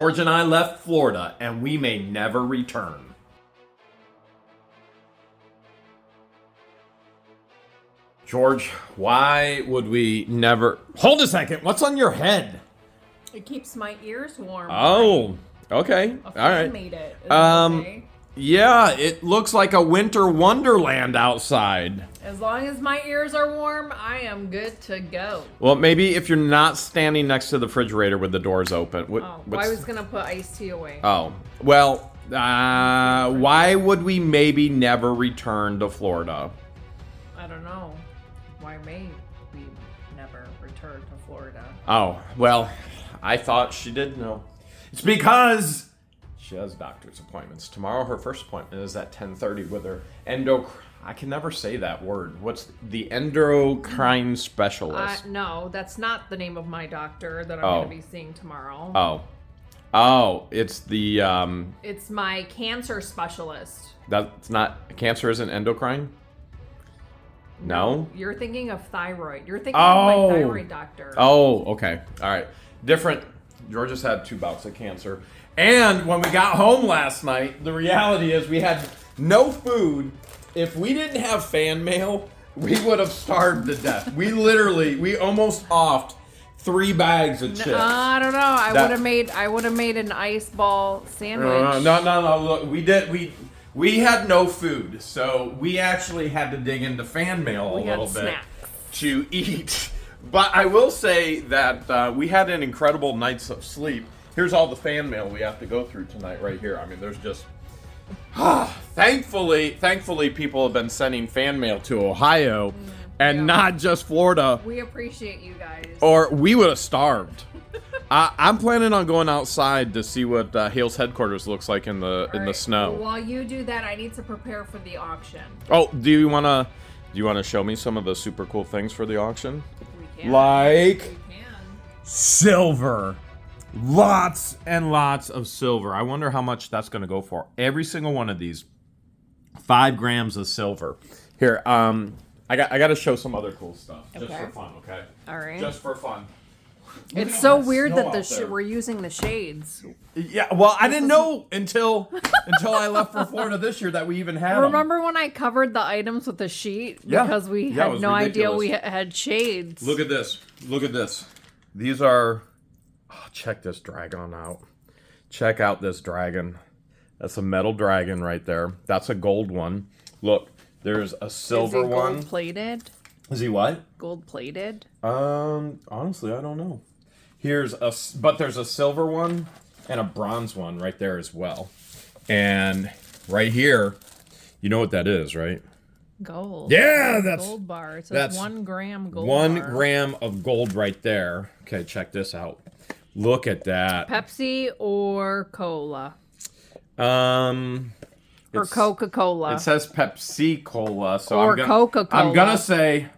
George and I left Florida, and we may never return. George, why would we never... Hold a second. What's on your head? It keeps my ears warm. Oh, okay. A All fan right. made it. Is that okay? Yeah, it looks like a winter wonderland outside. As long as my ears are warm, I am good to go. Well, maybe if you're not standing next to the refrigerator with the doors open. I was going to put iced tea away. Oh, well, why would we maybe never return to Florida? I don't know. Why may we never return to Florida? Oh, well, I thought she did know. It's because she has doctor's appointments. Tomorrow, her first appointment is at 10:30 with her I can never say that word. What's the endocrine specialist? No, that's not the name of my doctor that I'm going to be seeing tomorrow. It's the... It's my cancer specialist. That's not... Cancer isn't endocrine? No? You're thinking of thyroid. You're thinking of my thyroid doctor. Oh, okay. All right. Different. George just had 2 bouts of cancer. And when we got home last night, the reality is we had no food. If we didn't have fan mail, we would have starved to death. We almost offed 3 bags of chips. I don't know. I would have made an ice ball sandwich. No. Look, we had no food, so we actually had to dig into fan mail a little bit to eat. But I will say that we had an incredible night's of sleep. Here's all the fan mail we have to go through tonight right here. I mean, there's just... Thankfully, people have been sending fan mail to Ohio and not just Florida. We appreciate you guys. Or we would have starved. I'm planning on going outside to see what Hales Headquarters looks like in the snow. Well, while you do that, I need to prepare for the auction. Oh, do you wanna show me some of the super cool things for the auction? We can. Like We can. silver. Lots and lots of silver. I wonder how much that's going to go for. Every single one of these, 5 grams of silver. Here, I got to show some other cool stuff just for fun. Okay. All right. Just for fun. It's so weird that we're using the shades. Yeah. Well, I didn't know until I left for Florida this year that we even had. Remember when I covered the items with a sheet because we had no idea we had shades? Look at this. Look at this. These are. Oh, check this dragon out. Check out this dragon. That's a metal dragon right there. That's a gold one. Look, there's a silver one. Gold plated? Is he what? Gold plated? Honestly, I don't know. But there's a silver one and a bronze one right there as well. And right here, you know what that is, right? Gold. Yeah, that's gold bar. It says 1 gram gold. 1 gram of gold right there. Okay, check this out. Look at that. Pepsi or cola? Or Coca-Cola. It says Pepsi Cola, so Coca-Cola. I'm gonna say,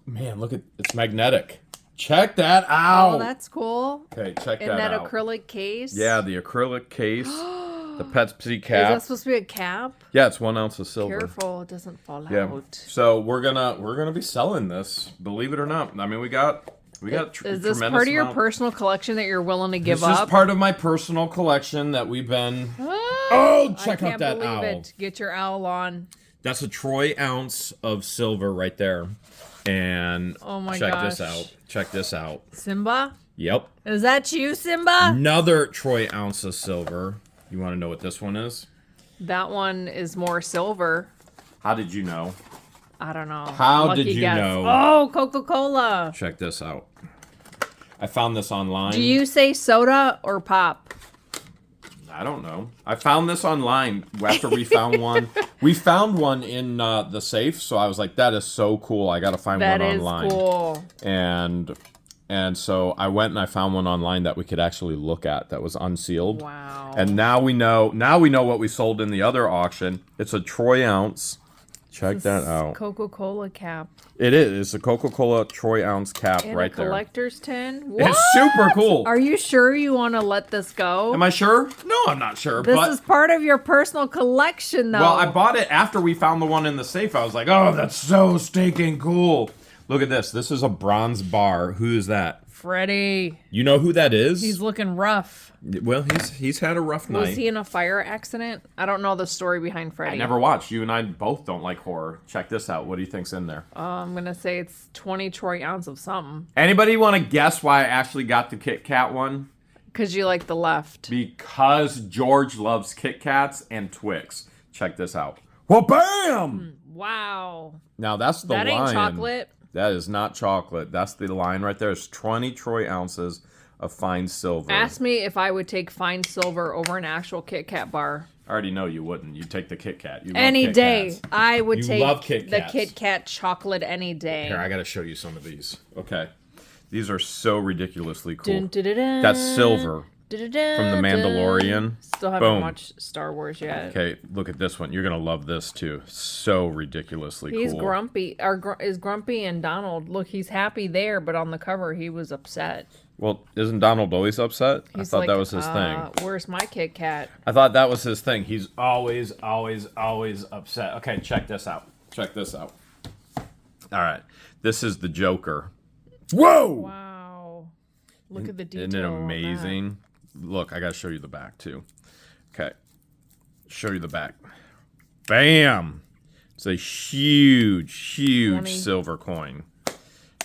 man, look at it's magnetic. Check that out. Oh, that's cool. Okay, check that out. In that acrylic case. Yeah, the acrylic case. The Pepsi cap. Is that supposed to be a cap? Yeah, it's 1 ounce of silver. Careful, it doesn't fall out. So we're gonna be selling this. Believe it or not. I mean, we got. Is this part of your personal collection that you're willing to give up? This is part of my personal collection that we've been... check out that owl. I can't believe it. Get your owl on. That's a troy ounce of silver right there. And check this out. Check this out. Simba? Yep. Is that you, Simba? Another troy ounce of silver. You want to know what this one is? That one is more silver. How did you know? I don't know. How did you know? Oh, Coca-Cola. Check this out. I found this online. Do you say soda or pop? I don't know. I found this online after we found one. We found one in the safe, so I was like, that is so cool. I got to find one online. That is cool. And so I went and I found one online that we could actually look at that was unsealed. Wow. And now we know what we sold in the other auction. It's a troy ounce. Check that out. Coca-Cola cap. It is. It's a Coca-Cola troy ounce cap and right a there. Collector's tin? What? It's super cool. Are you sure you want to let this go? Am I sure? No, I'm not sure. This is part of your personal collection, though. Well, I bought it after we found the one in the safe. I was like, oh, that's so stinking cool. Look at this. This is a bronze bar. Who is that? Freddie. You know who that is? He's looking rough. Well, he's had a rough night. Was he in a fire accident? I don't know the story behind Freddie. I never watched. You and I both don't like horror. Check this out. What do you think's in there? I'm going to say it's 20 troy ounce of something. Anybody want to guess why I actually got the Kit Kat one? Because you like the left. Because George loves Kit Kats and Twix. Check this out. Well, bam! Wow. Now, that's the line. That ain't chocolate. That is not chocolate. That's the line right there. It's 20 troy ounces of fine silver. Ask me if I would take fine silver over an actual Kit Kat bar. I already know you wouldn't. You'd take the Kit Kat. You any Kit day. Kats. I would take love Kit the Kats. Kit Kat chocolate any day. Here, I got to show you some of these. Okay. These are so ridiculously cool. Dun, dun, dun, dun. That's silver. From The Mandalorian. Still haven't watched Star Wars yet. Okay, look at this one. You're going to love this, too. So ridiculously He's cool. grumpy. Is Grumpy and Donald. Look, he's happy there, but on the cover, he was upset. Well, isn't Donald always upset? He's I thought that was his thing. Where's my Kit Kat? I thought that was his thing. He's always upset. Okay, check this out. Check this out. All right. This is the Joker. Whoa! Wow. Look at the detail. Isn't it amazing? Look, I got to show you the back, too. Okay. Show you the back. Bam! It's a huge 20. Silver coin.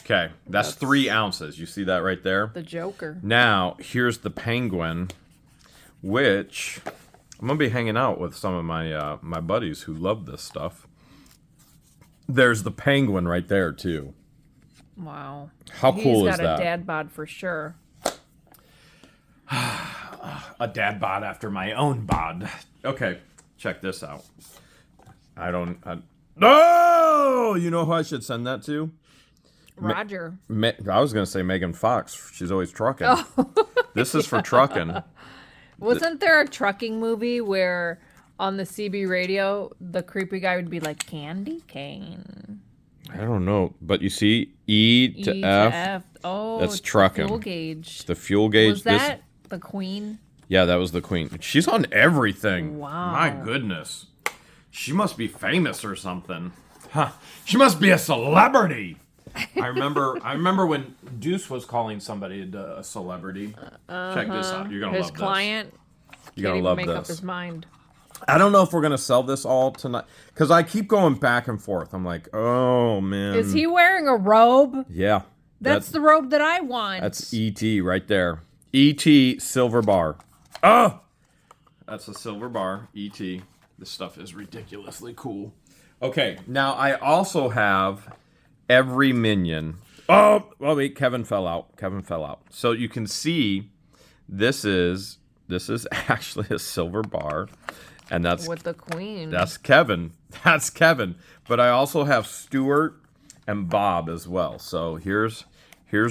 Okay, that's 3 ounces. You see that right there? The Joker. Now, here's the penguin, which I'm going to be hanging out with some of my my buddies who love this stuff. There's the penguin right there, too. Wow. How cool is that? He's got a dad bod for sure. A dad bod after my own bod. Okay, check this out. No! You know who I should send that to? Roger. I was going to say Megan Fox. She's always trucking. Oh. This is for trucking. Wasn't there a trucking movie where on the CB radio, the creepy guy would be like, candy cane? I don't know. But you see, E to F. Oh, that's trucking. The fuel gauge. It's the fuel gauge. Was that the Queen? Yeah, that was the Queen. She's on everything. Wow. My goodness. She must be famous or something. Huh. She must be a celebrity. I remember when Deuce was calling somebody a celebrity. Check this out. You're gonna love this. His client. You're gonna love make this. Up his mind. I don't know if we're gonna sell this all tonight because I keep going back and forth. I'm like, oh man. Is he wearing a robe? Yeah. That's the robe that I want. That's E.T. right there. E.T. silver bar. Oh, that's a silver bar. E.T. This stuff is ridiculously cool. Okay, now I also have every Minion. Oh, wait, Kevin fell out. So you can see this is actually a silver bar, and that's with the Queen. That's Kevin. But I also have Stuart and Bob as well. So here's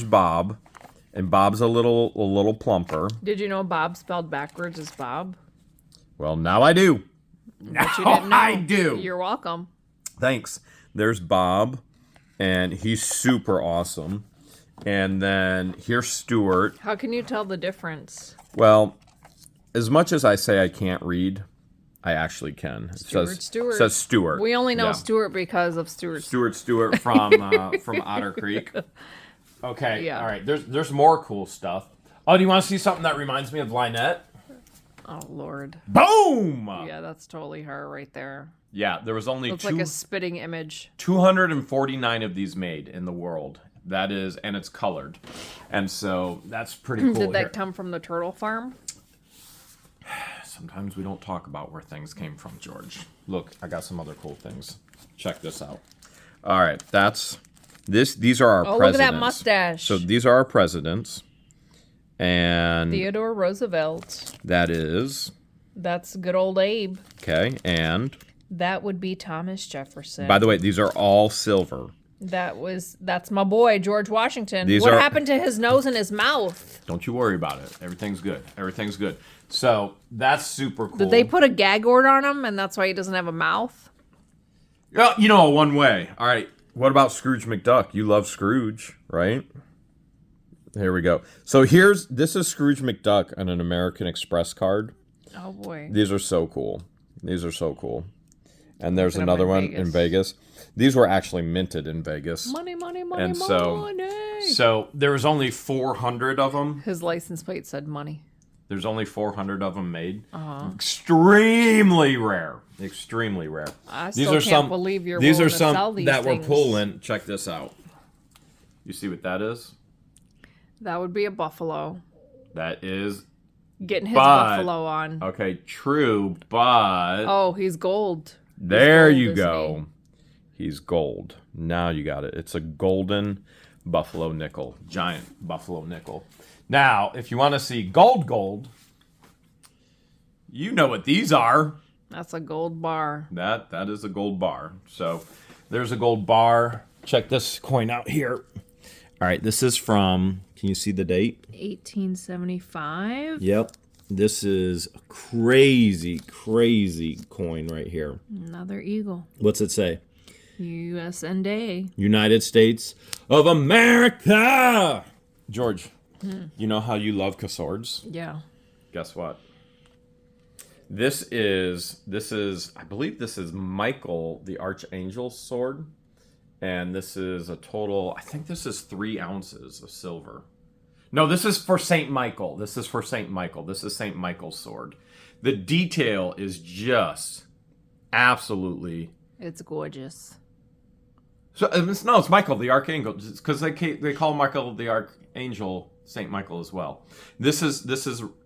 Bob, and Bob's a little plumper. Did you know Bob spelled backwards is Bob? Well, now I do. I do. You're welcome. Thanks. There's Bob, and he's super awesome. And then here's Stuart. How can you tell the difference? Well, as much as I say I can't read, I actually can. It Stuart. says Stuart. We only know Stuart because of Stuart from Otter Creek. Okay, yeah. All right. There's more cool stuff. Oh, do you want to see something that reminds me of Lynette? Oh, Lord. Boom! Yeah, that's totally her right there. Yeah, there was only Looks like a spitting image. 249 of these made in the world. That is, and it's colored. And so that's pretty cool. Did that come from the turtle farm? Sometimes we don't talk about where things came from, George. Look, I got some other cool things. Check this out. All right, these are our presidents. Look at that mustache. So these are our presidents. And Theodore Roosevelt. That's good old Abe. Okay, and that would be Thomas Jefferson. By the way, these are all silver. That's my boy, George Washington. What happened to his nose and his mouth? Don't you worry about it. Everything's good. So that's super cool. Did they put a gag order on him and that's why he doesn't have a mouth? Yeah, one way. All right. What about Scrooge McDuck? You love Scrooge, right? Here we go. So this is Scrooge McDuck on an American Express card. Oh boy. These are so cool. And there's Look it up another in one in Vegas. Vegas. These were actually minted in Vegas. Money, money, money, And money. so there was only 400 of them. His license plate said money. There's only 400 of them made. Extremely rare. Extremely rare. I still can't believe you're willing to sell these that things. we're pulling. Check this out. You see what that is? That would be a buffalo. That is... Getting his buffalo on. Okay, true, but... Oh, he's gold. There He's you gold, go. He's gold. Now you got it. It's a golden buffalo nickel. Giant buffalo nickel. Now, if you want to see gold, you know what these are. That's a gold bar. That is a gold bar. So there's a gold bar. Check this coin out here. All right, this is from, can you see the date? 1875. Yep. This is a crazy, crazy coin right here. Another eagle. What's it say? USA. United States of America. George, you know how you love swords? Yeah. Guess what? This is, I believe this is Michael the Archangel's sword. And this is a total, I think this is 3 ounces of silver. No, this is for St. Michael. This is St. Michael's sword. The detail is just absolutely... It's gorgeous. So it's Michael the Archangel, because they call Michael the Archangel St. Michael as well. This is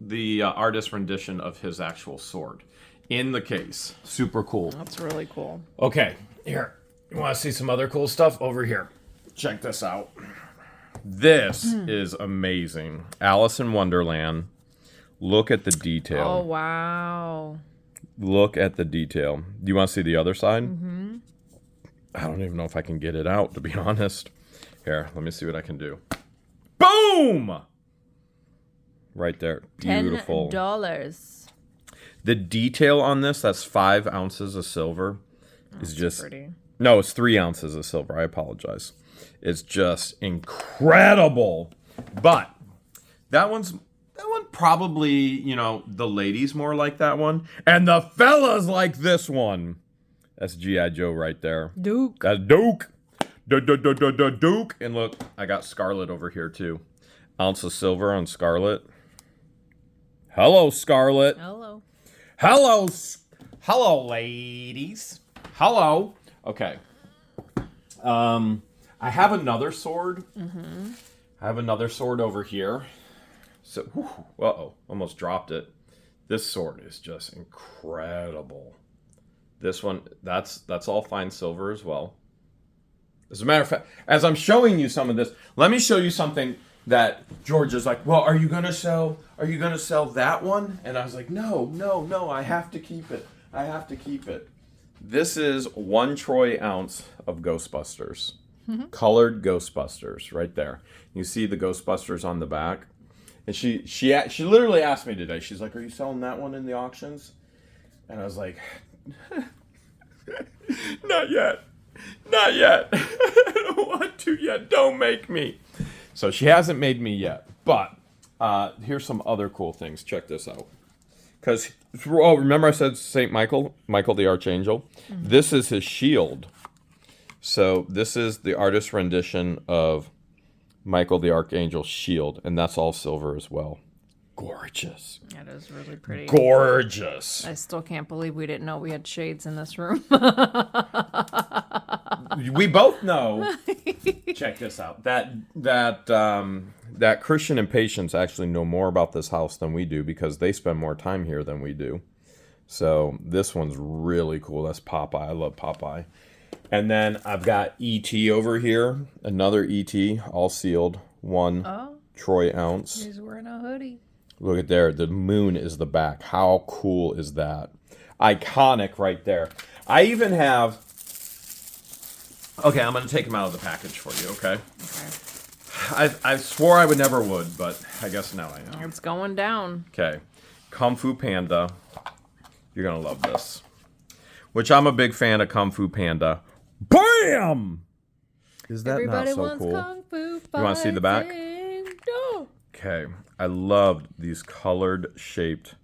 the artist rendition of his actual sword in the case. Super cool. That's really cool. Okay, here. You want to see some other cool stuff? Over here. Check this out. This is amazing. Alice in Wonderland. Look at the detail. Oh, wow. Look at the detail. Do you want to see the other side? Mm-hmm. I don't even know if I can get it out, to be honest. Here, let me see what I can do. Boom! Right there. Beautiful. $10. The detail on this, that's 5 ounces of silver, is just... Pretty. No, it's 3 ounces of silver. I apologize. It's just incredible. But that one probably, you know, the ladies more like that one. And the fellas like this one. That's G.I. Joe right there. Duke. That's Duke. Duke. And look, I got Scarlet over here too. Ounce of silver on Scarlet. Hello, Scarlet. Hello. Hello, ladies. Hello. Okay. I have another sword. Mm-hmm. I have another sword over here. So, almost dropped it. This sword is just incredible. This one, that's all fine silver as well. As a matter of fact, as I'm showing you some of this, let me show you something that George is like, well, are you gonna sell that one? And I was like, no, I have to keep it. This is 1 troy ounce of Ghostbusters. Mm-hmm. Colored Ghostbusters right there. You see the Ghostbusters on the back. And she literally asked me today, she's like, are you selling that one in the auctions? And I was like, not yet. I don't want to yet. Don't make me. So she hasn't made me yet. But here's some other cool things. Check this out. Because, remember I said St. Michael the Archangel? Mm-hmm. This is his shield. So this is the artist's rendition of Michael the Archangel's shield. And that's all silver as well. Gorgeous. That is really pretty. Gorgeous. I still can't believe we didn't know we had shades in this room. We both know. Check this out. That Christian and Patience actually know more about this house than we do because they spend more time here than we do. So this one's really cool. That's Popeye. I love Popeye. And then I've got E.T. over here. Another E.T. all sealed. 1 troy ounce. He's wearing a hoodie. Look at there. The moon is the back. How cool is that? Iconic right there. I even have... Okay, I'm going to take him out of the package for you, okay? I swore I never would, but I guess now I know. It's going down. Okay. Kung Fu Panda. You're going to love this. Which I'm a big fan of Kung Fu Panda. BAM! Is that Everybody not so wants cool? Kung Fu You want to see the back? No. Okay. I love these colored shaped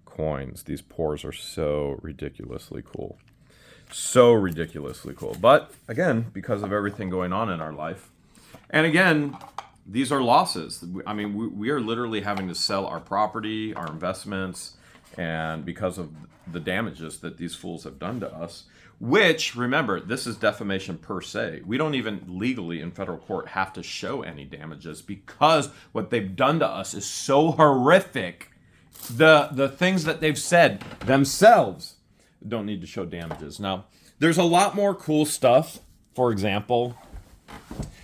coins. These pores are so ridiculously cool. So ridiculously cool. But again, because of everything going on in our life, and again, these are losses. I mean, we are literally having to sell our property, our investments, and because of the damages that these fools have done to us, which, remember, this is defamation per se. We don't even legally in federal court have to show any damages because what they've done to us is so horrific. The things that they've said themselves don't need to show damages. Now, there's a lot more cool stuff. For example,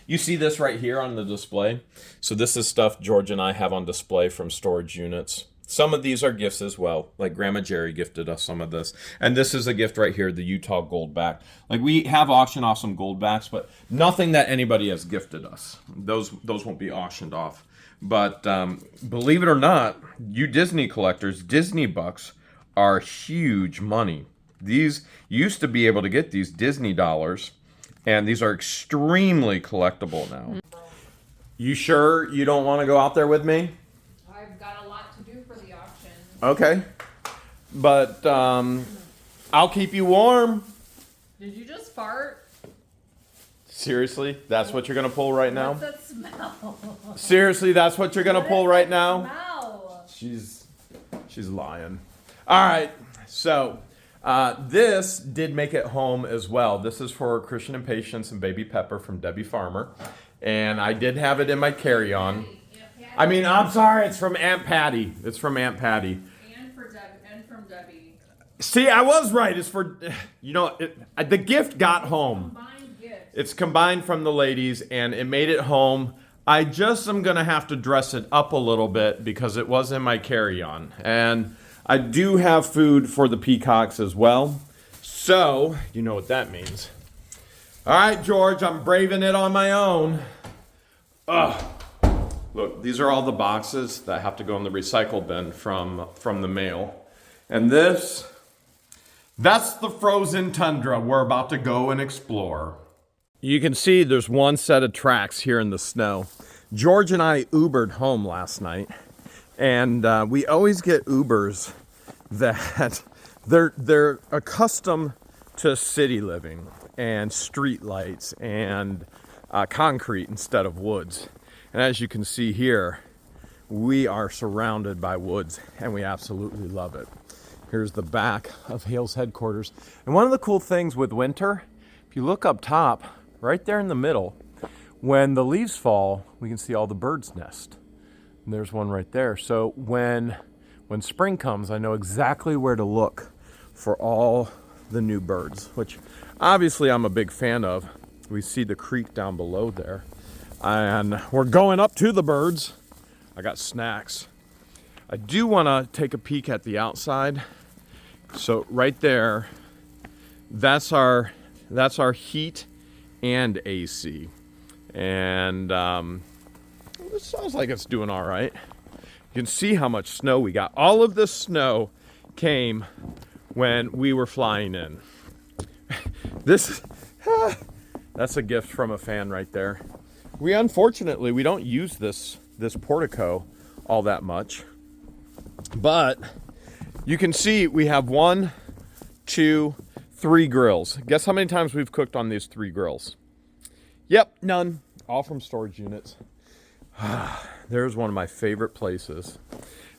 you see this right here on the display. So this is stuff George and I have on display from storage units. Some of these are gifts as well. Like Grandma Jerry gifted us some of this. And this is a gift right here, the Utah Goldback. Like we have auctioned off some Goldbacks, but nothing that anybody has gifted us. Those won't be auctioned off. But believe it or not, you Disney collectors, Disney bucks are huge money. These used to be able to get these Disney dollars, and these are extremely collectible now. You sure you don't want to go out there with me? I've got a lot to do for the auction. Okay. But I'll keep you warm. Did you just fart? Seriously? That's what you're going to pull right now? What's that smell? Seriously, that's what you're going to pull right now? Smell? She's lying. All right. So, this did make it home as well. This is for Christian and Patience and Baby Pepper from Debbie Farmer. And I did have it in my carry-on. I mean, I'm sorry, it's from Aunt Patty. It's from Aunt Patty. And from Debbie. See, I was right. It's for, the gift got home. Combined gift. It's combined from the ladies, and it made it home. I just am going to have to dress it up a little bit because it was in my carry-on. And I do have food for the peacocks as well. So, you know what that means. All right, George, I'm braving it on my own. Ugh. Look, these are all the boxes that have to go in the recycle bin from the mail. And that's the frozen tundra we're about to go and explore. You can see there's one set of tracks here in the snow. George and I Ubered home last night. And we always get Ubers that they're accustomed to city living and street lights and concrete instead of woods. And as you can see here, we are surrounded by woods and we absolutely love it. Here's the back of Hales Headquarters. And one of the cool things with winter, if you look up top, right there in the middle, when the leaves fall, we can see all the birds' nest. And there's one right there. So when spring comes, I know exactly where to look for all the new birds, which obviously I'm a big fan of. We see the creek down below there. And we're going up to the birds. I got snacks. I do want to take a peek at the outside. So right there, that's our heat and AC. And it sounds like it's doing all right. You can see how much snow we got. All of this snow came when we were flying in. That's a gift from a fan right there. We unfortunately, we don't use this portico all that much. But you can see we have 1, 2, 3 grills. Guess how many times we've cooked on these 3 grills? Yep, none. All from storage units. There's one of my favorite places.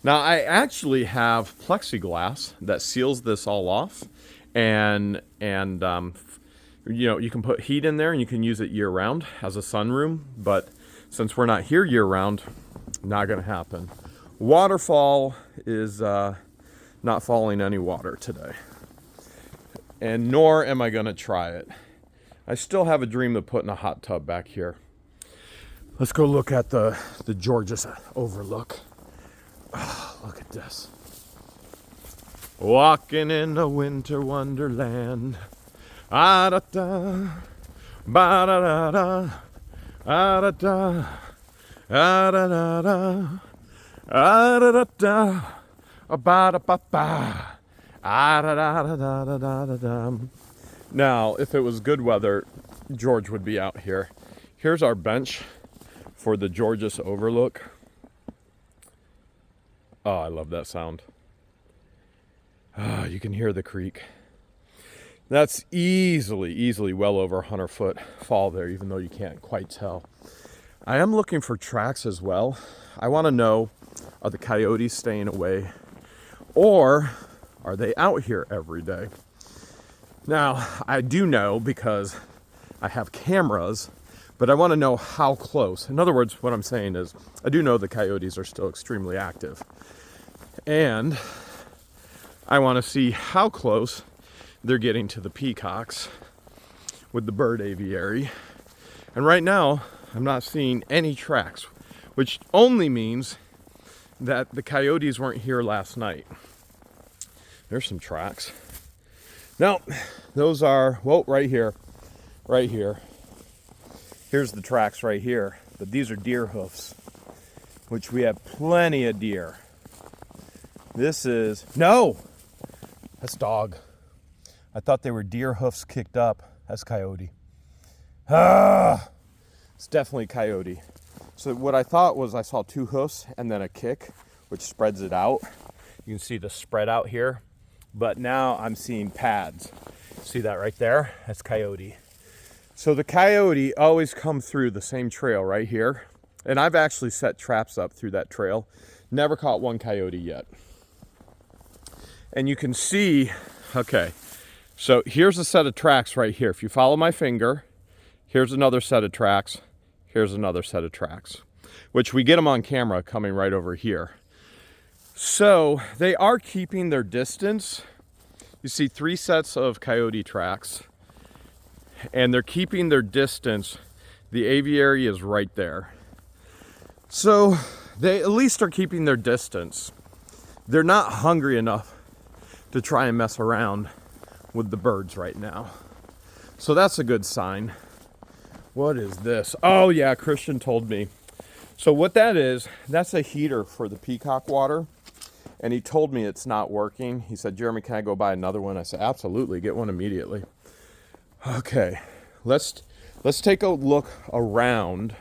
Now, I actually have plexiglass that seals this all off. And you can put heat in there and you can use it year-round as a sunroom. But since we're not here year-round, not going to happen. Waterfall is not falling any water today. And nor am I going to try it. I still have a dream of putting a hot tub back here. Let's go look at the Georges overlook. Oh, look at this. Walking in a winter wonderland. Ah da da, ba da da da, ah da da, ah da da da, ah da da da, ba da ba ba, ah da da da da da da da. Now, if it was good weather, George would be out here. Here's our bench for the Georges overlook. Oh, I love that sound. You can hear the creek. That's easily well over a 100-foot fall there, even though you can't quite tell. I am looking for tracks as well. I want to know, are the coyotes staying away, or are they out here every day? Now, I do know because I have cameras, but I want to know how close. In other words, what I'm saying is, I do know the coyotes are still extremely active. And I want to see how close they're getting to the peacocks with the bird aviary. And right now, I'm not seeing any tracks, which only means that the coyotes weren't here last night. There's some tracks. Now, those are, well, right here. Here's the tracks right here, but these are deer hoofs, which we have plenty of deer. This is, no, that's dog. I thought they were deer hoofs kicked up. That's coyote. It's definitely coyote. So what I thought was I saw two hoofs and then a kick, which spreads it out. You can see the spread out here, but now I'm seeing pads. See that right there? That's coyote. So the coyote always come through the same trail right here. And I've actually set traps up through that trail. Never caught one coyote yet. And you can see, okay, so here's a set of tracks right here. If you follow my finger, here's another set of tracks. Here's another set of tracks, which we get them on camera coming right over here. So they are keeping their distance. You see 3 sets of coyote tracks, and they're keeping their distance. The aviary is right there. So they at least are keeping their distance. They're not hungry enough to try and mess around with the birds right now. So that's a good sign. What is this? Oh yeah, Christian told me. So what that is, that's a heater for the peacock water. And he told me it's not working. He said, Jeremy, can I go buy another one? I said, absolutely, get one immediately. Okay, let's take a look around.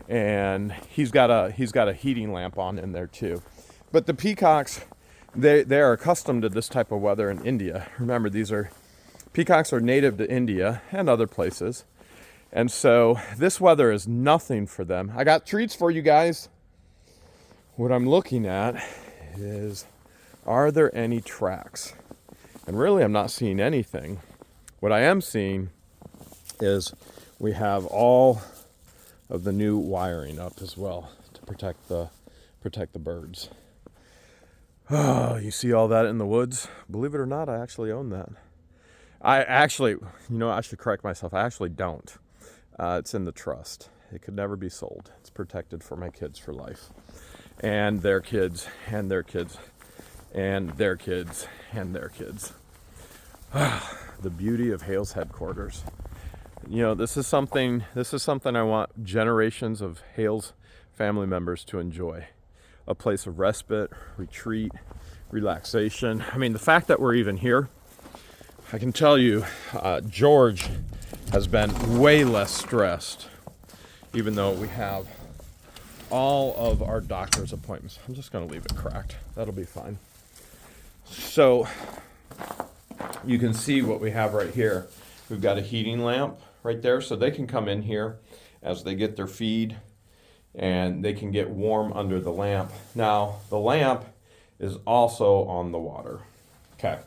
And he's got a heating lamp on in there too. But the peacocks, they are accustomed to this type of weather in India. Remember, peacocks are native to India and other places. And so this weather is nothing for them. I got treats for you guys. What I'm looking at is, are there any tracks? And really, I'm not seeing anything. What I am seeing is we have all of the new wiring up as well to protect the birds. Oh, you see all that in the woods? Believe it or not, I actually own that. I should correct myself. I actually don't. It's in the trust. It could never be sold. It's protected for my kids for life. And their kids, and their kids, and their kids, and their kids. The beauty of Hales Headquarters. You know, this is something I want generations of Hales family members to enjoy. A place of respite, retreat, relaxation. I mean, the fact that we're even here, I can tell you, George has been way less stressed, even though we have all of our doctor's appointments. I'm just going to leave it cracked. That'll be fine. So you can see what we have right here. We've got a heating lamp right there, so they can come in here as they get their feed and they can get warm under the lamp. Now, the lamp is also on the water. Okay.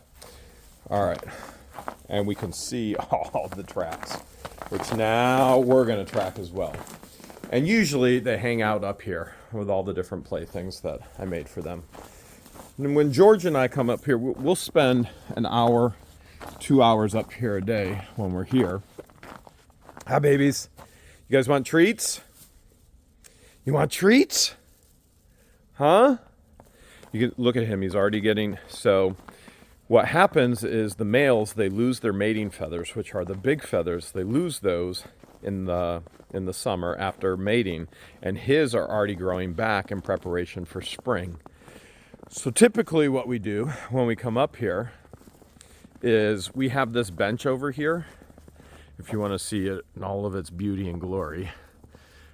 All right. And we can see all the tracks, which now we're going to track as well. And usually they hang out up here with all the different playthings that I made for them. And when George and I come up here, we'll spend an hour, 2 hours up here a day when we're here. Hi, babies. You guys want treats? You want treats? Huh? You can look at him. He's already getting... So what happens is the males, they lose their mating feathers, which are the big feathers. They lose those in the summer after mating, and his are already growing back in preparation for spring. So typically what we do when we come up here is we have this bench over here, if you want to see it in all of its beauty and glory.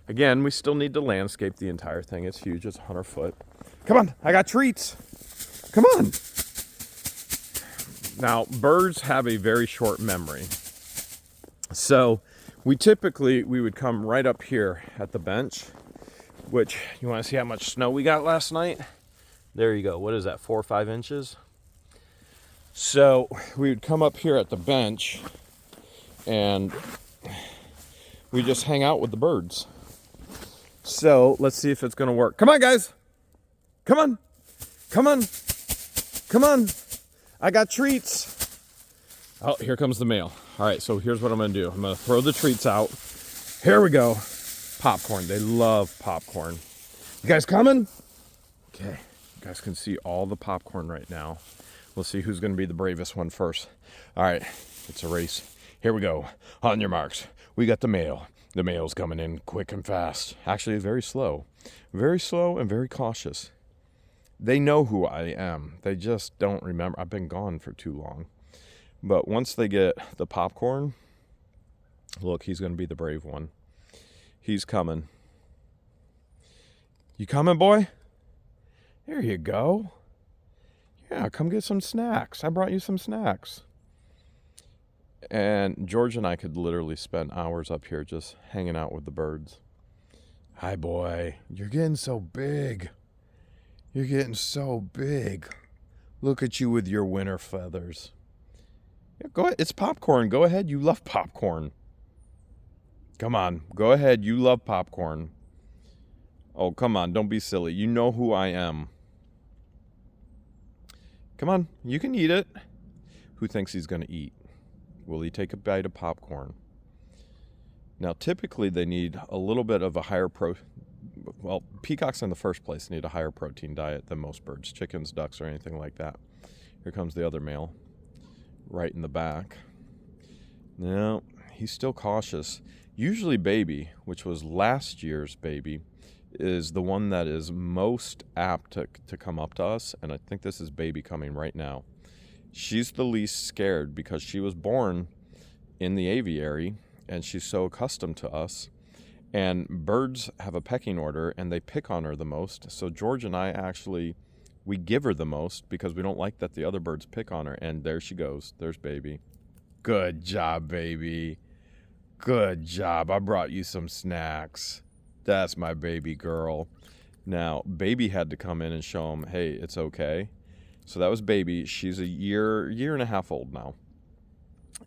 Again, we still need to landscape the entire thing. It's huge. It's 100 foot. Come on, I got treats. Come on. Now, birds have a very short memory. So we would come right up here at the bench, which, you want to see how much snow we got last night? There you go. What is that, 4 or 5 inches? So we would come up here at the bench and we just hang out with the birds. So let's see if it's going to work. Come on, guys. Come on. Come on. Come on. I got treats. Oh, here comes the male. All right, so here's what I'm going to do. I'm going to throw the treats out. Here we go. Popcorn. They love popcorn. You guys coming? Okay. You guys can see all the popcorn right now. We'll see who's going to be the bravest one first. All right, it's a race. Here we go. On your marks. We got the male. The male's coming in quick and fast. Actually, very slow. Very slow and very cautious. They know who I am. They just don't remember. I've been gone for too long. But once they get the popcorn, look, he's going to be the brave one. He's coming. You coming, boy? There you go. Yeah, come get some snacks. I brought you some snacks. And George and I could literally spend hours up here just hanging out with the birds. Hi, boy. You're getting so big. You're getting so big. Look at you with your winter feathers. Yeah, go ahead. It's popcorn. Go ahead. You love popcorn. Come on. Go ahead. You love popcorn. Oh, come on. Don't be silly. You know who I am. Come on. You can eat it. Who thinks he's going to eat? Will he take a bite of popcorn? Now, typically, they need a little bit of a higher well, peacocks in the first place need a higher protein diet than most birds, chickens, ducks, or anything like that. Here comes the other male, right in the back. No, he's still cautious. Usually baby, which was last year's baby, is the one that is most apt to come up to us, and I think this is baby coming right now. She's the least scared because she was born in the aviary, and she's so accustomed to us. And birds have a pecking order, and they pick on her the most. So George and I actually, we give her the most because we don't like that the other birds pick on her. And there she goes. There's baby. Good job, baby. Good job. I brought you some snacks. That's my baby girl. Now, baby had to come in and show him, hey, it's okay. So that was baby. She's a year and a half old now.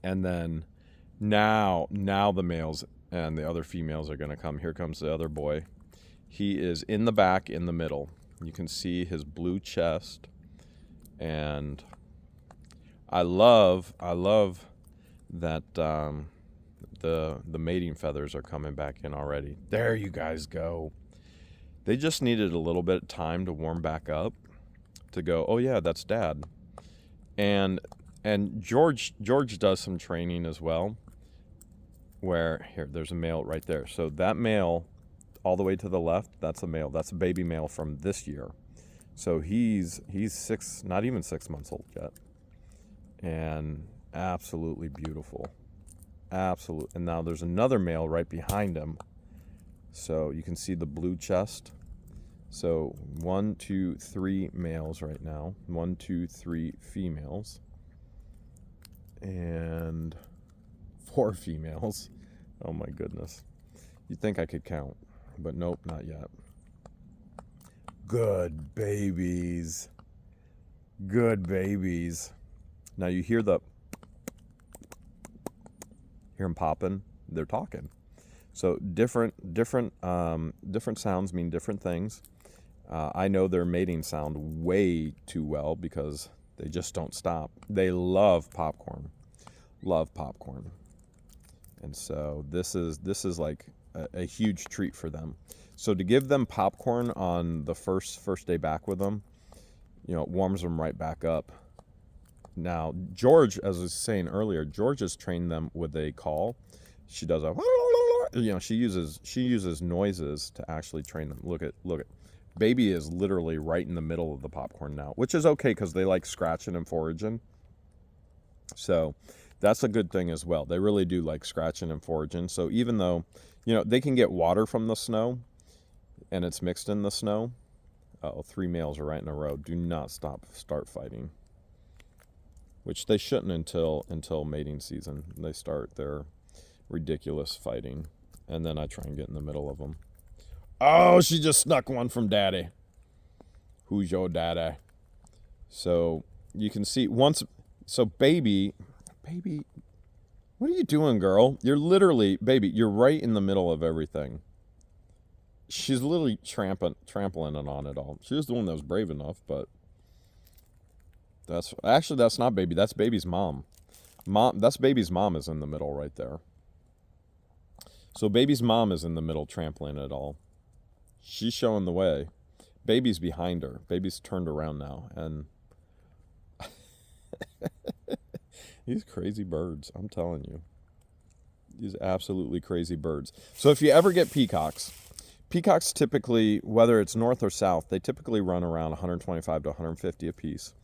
And then now the males and the other females are going to come. Here comes the other boy. He is in the back, in the middle. You can see his blue chest. And I love that the mating feathers are coming back in already. There you guys go. They just needed a little bit of time to warm back up to go, oh yeah, that's dad. And George does some training as well. Where, here, there's a male right there. So that male, all the way to the left, that's a male. That's a baby male from this year. So he's not even 6 months old yet. And absolutely beautiful. Absolute. And now there's another male right behind him. So you can see the blue chest. So 1, 2, 3 males right now. 1, 2, 3 females. And 4 females. Oh my goodness. You'd think I could count, but nope, not yet. Good babies. Good babies. Now you hear them popping. They're talking. So different sounds mean different things. I know their mating sound way too well because they just don't stop. They love popcorn. Love popcorn. And so this is like a huge treat for them. So to give them popcorn on the first day back with them, it warms them right back up. Now, George, as I was saying earlier, George has trained them with a call. She does she uses noises to actually train them. Look at. Baby is literally right in the middle of the popcorn now, which is okay because they like scratching and foraging. So that's a good thing as well. They really do like scratching and foraging. So even though, they can get water from the snow and it's mixed in the snow. 3 males are right in a row. Do not start fighting. which they shouldn't until mating season. They start their ridiculous fighting, and then I try and get in the middle of them. Oh, she just snuck one from Daddy. Who's your daddy? So you can see once. So baby, what are you doing, girl? You're literally, baby, you're right in the middle of everything. She's literally trampling on it all. She was the one that was brave enough, but that's not baby. That's baby's mom. That's baby's mom is in the middle right there. So baby's mom is in the middle trampling it all. She's showing the way. Baby's behind her. Baby's turned around now, and these crazy birds, I'm telling you. These absolutely crazy birds. So if you ever get peacocks typically, whether it's north or south, they typically run around 125 to 150 a piece.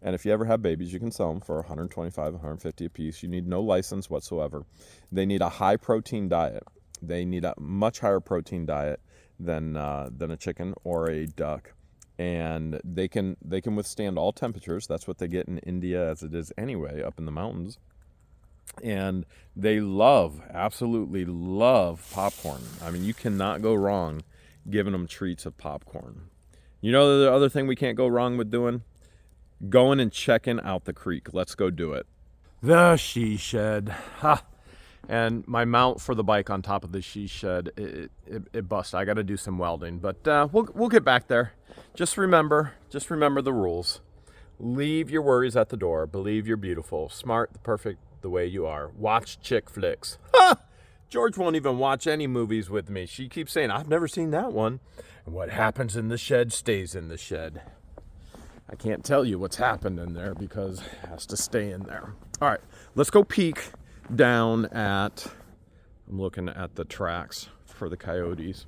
And if you ever have babies, you can sell them for 125, 150 a piece. You need no license whatsoever. They need a high protein diet. They need a much higher protein diet than a chicken or a duck. And they can withstand all temperatures. That's what they get in India as it is anyway, up in the mountains. And they absolutely love popcorn. I mean, you cannot go wrong giving them treats of popcorn. You know the other thing we can't go wrong with doing? Going and checking out the creek. Let's go do it. The she shed. Ha! And my mount for the bike on top of the she shed, it busted. I got to do some welding, but we'll get back there. Just remember the rules. Leave your worries at the door. Believe you're beautiful, smart, perfect the way you are. Watch chick flicks. Ha! George won't even watch any movies with me. She keeps saying, I've never seen that one. And what happens in the shed stays in the shed. I can't tell you what's happened in there because it has to stay in there. All right, let's go peek down at, I'm looking at the tracks for the coyotes.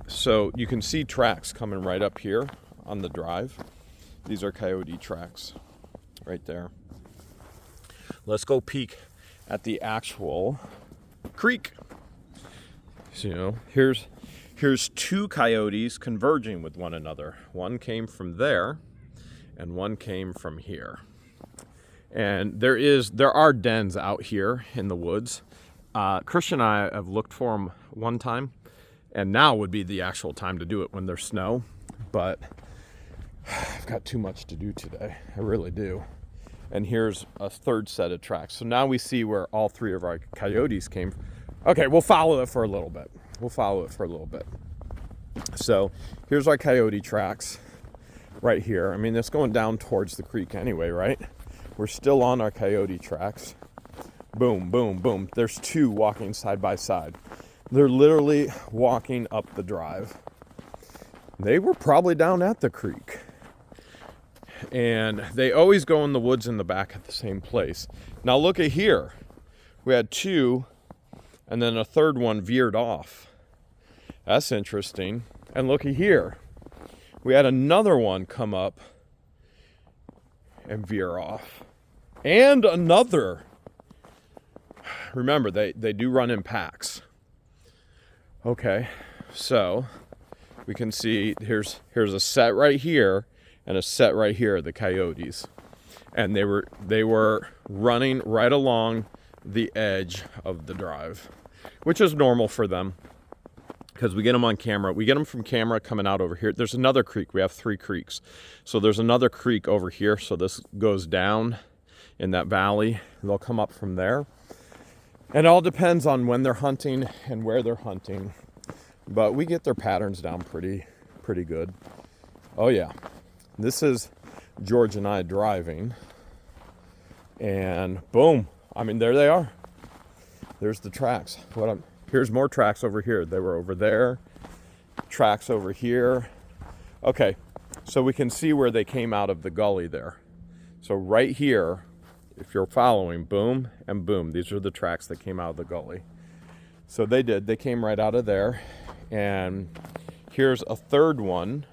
So you can see tracks coming right up here on the drive. These are coyote tracks right there. Let's go peek at the actual creek. So here's two coyotes converging with one another. One came from there and one came from here. And there are dens out here in the woods. Christian and I have looked for them one time, and now would be the actual time to do it when there's snow. But I've got too much to do today. I really do. And here's a third set of tracks. So now we see where all three of our coyotes came from. Okay, we'll follow it for a little bit. So here's our coyote tracks right here. I mean, it's going down towards the creek anyway, right? We're still on our coyote tracks. Boom, boom, boom. There's two walking side by side. They're literally walking up the drive. They were probably down at the creek. And they always go in the woods in the back at the same place. Now look at here. We had two, and then a third one veered off. That's interesting. And look at here. We had another one come up and veer off. And another. Remember, they do run in packs. Okay, so we can see here's a set right here and a set right here of the coyotes. And they were running right along the edge of the drive, which is normal for them because we get them on camera. We get them from camera coming out over here. There's another creek. We have 3 creeks. So there's another creek over here. So this goes down in that valley. They'll come up from there. And it all depends on when they're hunting and where they're hunting. But we get their patterns down pretty good. Oh yeah. This is George and I driving. And boom. I mean, there they are. There's the tracks. Here's more tracks over here. They were over there. Tracks over here. Okay, so we can see where they came out of the gully there. So right here, if you're following, boom and boom. These are the tracks that came out of the gully. So they did. They came right out of there. And here's a third one.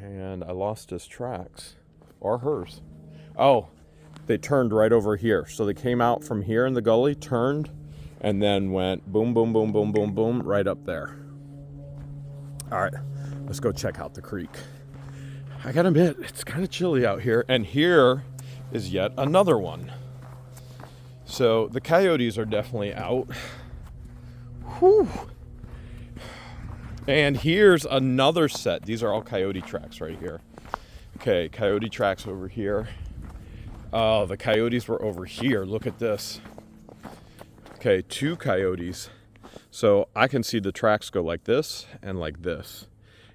And I lost his tracks. Or hers. Oh, they turned right over here. So they came out from here in the gully, turned, and then went boom, boom, boom, boom, boom, boom, right up there. All right, let's go check out the creek. I gotta admit, it's kind of chilly out here. And here is yet another one. So the coyotes are definitely out. Whew. And here's another set. These are all coyote tracks right here. Okay, coyote tracks over here. Oh, the coyotes were over here. Look at this. Okay, 2 coyotes. So I can see the tracks go like this and like this.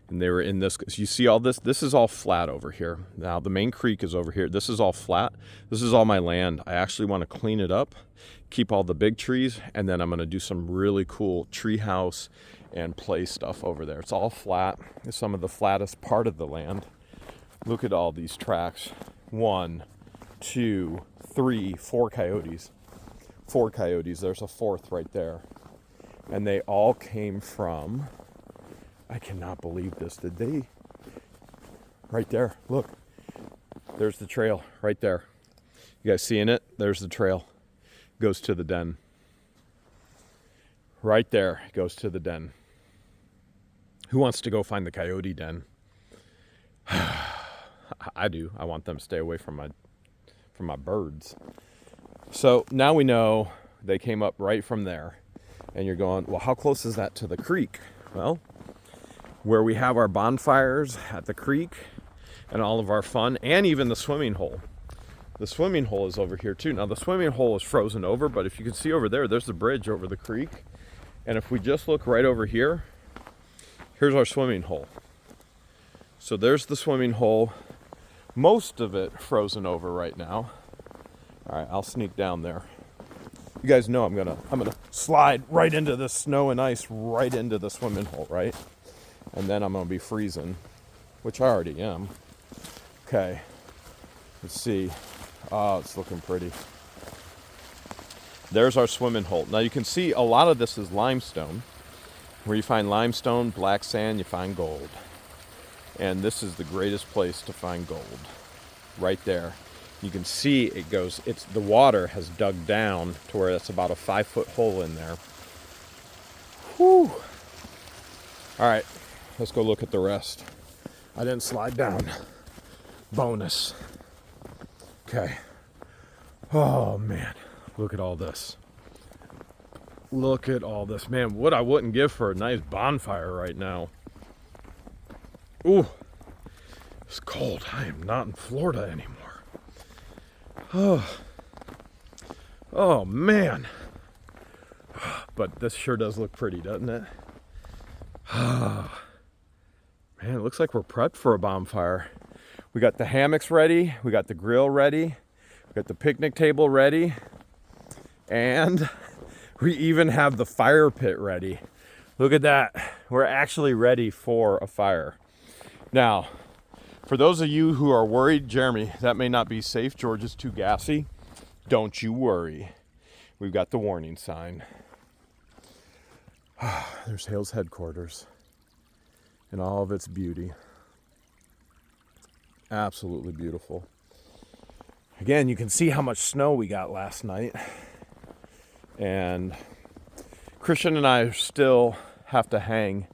And they were in this. So you see all this? This is all flat over here. Now the main creek is over here. This is all flat. This is all my land. I actually want to clean it up, keep all the big trees, and then I'm going to do some really cool tree house and play stuff over there. It's all flat. It's some of the flattest part of the land. Look at all these tracks. 1, 2, 3, 4 coyotes. 4 coyotes. There's a 4th right there. And they all came from, I cannot believe this. Did they? Right there. Look. There's the trail right there. You guys seeing it? There's the trail. Goes to the den. Right there. Goes to the den. Who wants to go find the coyote den? I do. I want them to stay away from my birds. So now we know they came up right from there. And you're going, well, how close is that to the creek? Well, where we have our bonfires at the creek and all of our fun, and even the swimming hole. The swimming hole is over here too. Now the swimming hole is frozen over, but if you can see over there, there's the bridge over the creek. And if we just look right over here, here's our swimming hole. So there's the swimming hole. Most of it frozen over right now. All right, I'll sneak down there. You guys know I'm gonna slide right into the snow and ice, right into the swimming hole, right? And then I'm gonna be freezing, which I already am. Okay, let's see. Oh, it's looking pretty. There's our swimming hole. Now you can see a lot of this is limestone. Where you find limestone, black sand, you find gold. And this is the greatest place to find gold. Right there. You can see it goes, the water has dug down to where it's about a 5-foot hole in there. Whew. All right, let's go look at the rest. I didn't slide down. Bonus. Okay. Oh man, look at all this. Look at all this. Man, what I wouldn't give for a nice bonfire right now. Ooh, it's cold. I am not in Florida anymore. Oh man. But this sure does look pretty, doesn't it? Man, it looks like we're prepped for a bonfire. We got the hammocks ready, we got the grill ready, we got the picnic table ready, and we even have the fire pit ready. Look at that. We're actually ready for a fire. Now, for those of you who are worried, Jeremy, that may not be safe, George is too gassy, don't you worry. We've got the warning sign. There's Hales Headquarters in all of its beauty. Absolutely beautiful. Again, you can see how much snow we got last night. And Christian and I still have to hang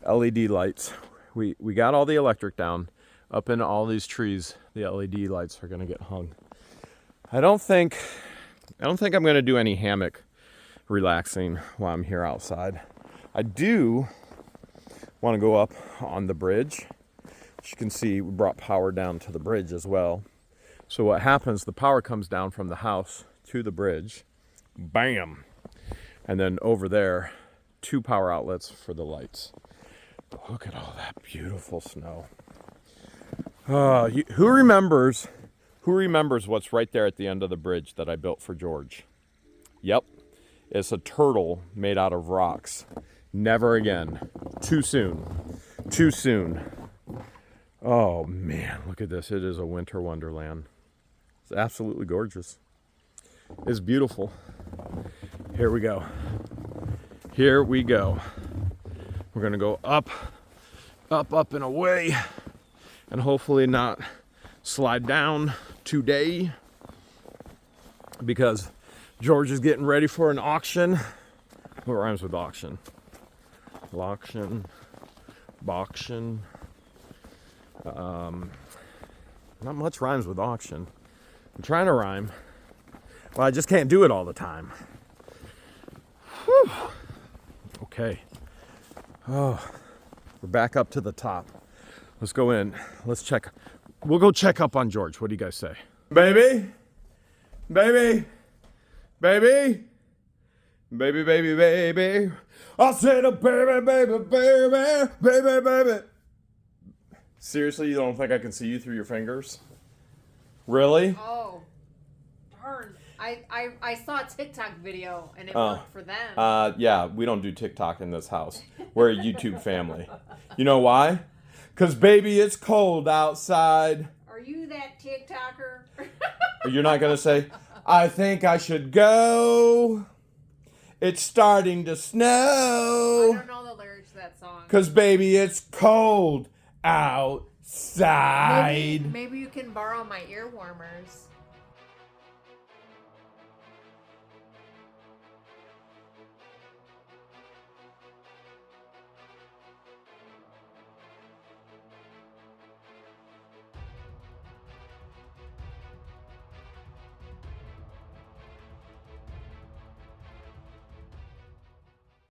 LED lights. We got all the electric down. Up in all these trees, the LED lights are going to get hung. I don't think I'm going to do any hammock relaxing while I'm here outside. I do want to go up on the bridge. As you can see, we brought power down to the bridge as well. So what happens, the power comes down from the house to the bridge. Bam! And then over there, 2 power outlets for the lights. Look at all that beautiful snow. Who remembers what's right there at the end of the bridge that I built for George? Yep. It's a turtle made out of rocks. Never again. Too soon. Too soon. Oh man, look at this. It is a winter wonderland. It's absolutely gorgeous. It's beautiful. Here we go. Here we go. We're going to go up, up and away, and hopefully not slide down today, because George is getting ready for an auction. What rhymes with auction? Auction, boction. Not much rhymes with auction. I'm trying to rhyme. Well, I just can't do it all the time. Whew. Okay. Oh, we're back up to the top. Let's go in. Let's check. We'll go check up on George. What do you guys say? Baby? Baby? Baby? Baby, baby, baby. I said a baby, baby, baby, baby, baby. Seriously, you don't think I can see you through your fingers? Really? Oh, darn. I saw a TikTok video and it worked for them. Yeah, we don't do TikTok in this house. We're a YouTube family. You know why? Because, baby, it's cold outside. Are you that TikToker? You're not going to say, I think I should go. It's starting to snow. I don't know the lyrics to that song. Because, baby, it's cold outside. Maybe you can borrow my ear warmers.